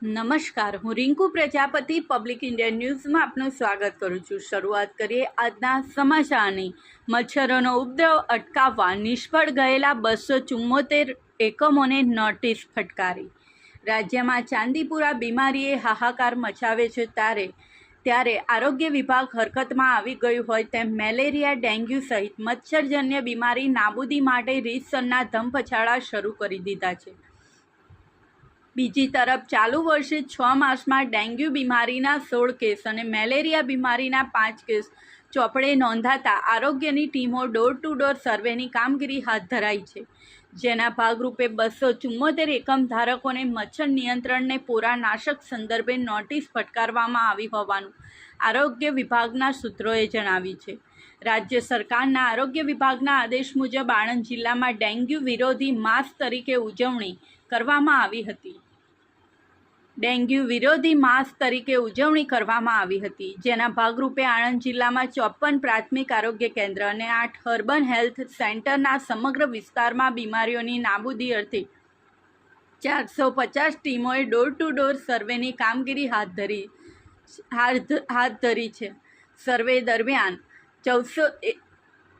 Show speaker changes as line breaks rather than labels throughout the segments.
નમસ્કાર, હું Rinku Prajapati public India ન્યૂઝમાં આપનું સ્વાગત કરું છું। શરૂઆત કરીએ આજના સમાચારની। મચ્છરોનો ઉપદ્રવ અટકાવવા નિષ્ફળ ગયેલા 274 એકમોને નોટિસ ફટકારી। રાજ્યમાં ચાંદીપુરા બીમારીએ હાહાકાર મચાવે છે ત્યારે આરોગ્ય વિભાગ હરકતમાં આવી ગયું હોય તેમ મેલેરિયા, ડેન્ગ્યુ સહિત મચ્છરજન્ય બીમારી નાબૂદી માટે રીતસરના ધમપછાડા શરૂ કરી દીધા છે। બીજી તરફ ચાલુ વર્ષે 6 માસમાં ડેન્ગ્યુ બીમારીના 16 કેસ અને મેલેરિયા બીમારીના 5 કેસ ચોપડે નોંધાતા આરોગ્યની ટીમો ડોર ટુ ડોર સર્વેની કામગીરી હાથ ધરાઈ છે, જેના ભાગરૂપે 274 એકમ ધારકોને મચ્છર નિયંત્રણને પોરાનાશક સંદર્ભે નોટિસ ફટકારવામાં આવી હોવાનું આરોગ્ય વિભાગના સૂત્રોએ જણાવ્યું છે। રાજ્ય સરકારના આરોગ્ય વિભાગના આદેશ મુજબ આણંદ જિલ્લામાં ડેન્ગ્યુ વિરોધી માસ તરીકે ઉજવણી કરવામાં આવી હતી। જેના ભાગરૂપે આણંદ જિલ્લામાં 54 પ્રાથમિક આરોગ્ય કેન્દ્ર અને 8 અર્બન હેલ્થ સેન્ટરના સમગ્ર વિસ્તારમાં બીમારીઓની નાબૂદી અર્થે 450 ટીમોએ ડોર ટુ ડોર સર્વેની કામગીરી હાથ ધરી છે। સર્વે દરમિયાન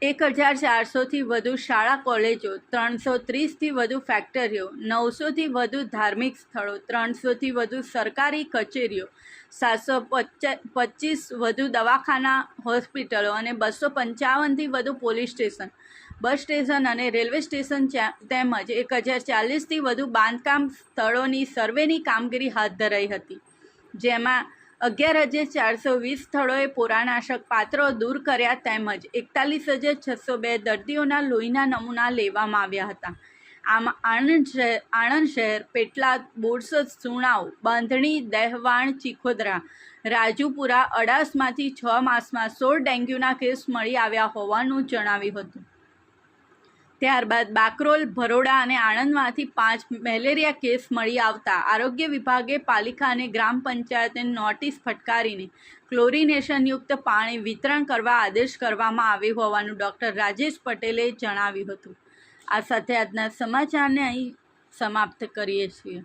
1400થી વધુ શાળા કોલેજો, 330થી વધુ ફેક્ટરીઓ, 900થી વધુ ધાર્મિક સ્થળો, 300થી વધુ સરકારી કચેરીઓ, 725 વધુ દવાખાના હોસ્પિટલો અને 255થી વધુ પોલીસ સ્ટેશન, બસ સ્ટેશન અને રેલવે સ્ટેશન તેમજ 1040થી વધુ બાંધકામ સ્થળોની સર્વેની કામગીરી હાથ ધરાઈ હતી, જેમાં 11,420 સ્થળોએ પોરાનાશક પાત્રો દૂર કર્યા તેમજ 41,602 દર્દીઓના લોહીના નમૂના લેવામાં આવ્યા હતા। આમ આણંદ શહેર, પેટલાદ, બોરસદ, સુણાવ, બાંધણી, દહેવાણ, ચીખોદરા, રાજુપુરા, અડાસમાંથી 6 માસમાં 16 ડેન્ગ્યુના કેસ મળી આવ્યા હોવાનું જણાવ્યું હતું। ત્યારબાદ બાકરોલ, ભરોડા અને આણંદમાંથી 5 મેલેરિયા કેસ મળી આવતા આરોગ્ય વિભાગે પાલિકા અને ગ્રામ પંચાયતને નોટિસ ફટકારીને ક્લોરિનેશનયુક્ત પાણી વિતરણ કરવા આદેશ કરવામાં આવ્યો હોવાનું ડૉક્ટર રાજેશ પટેલે જણાવ્યું હતું। આ સાથે આજના સમાચારને અહીં સમાપ્ત કરીએ છીએ।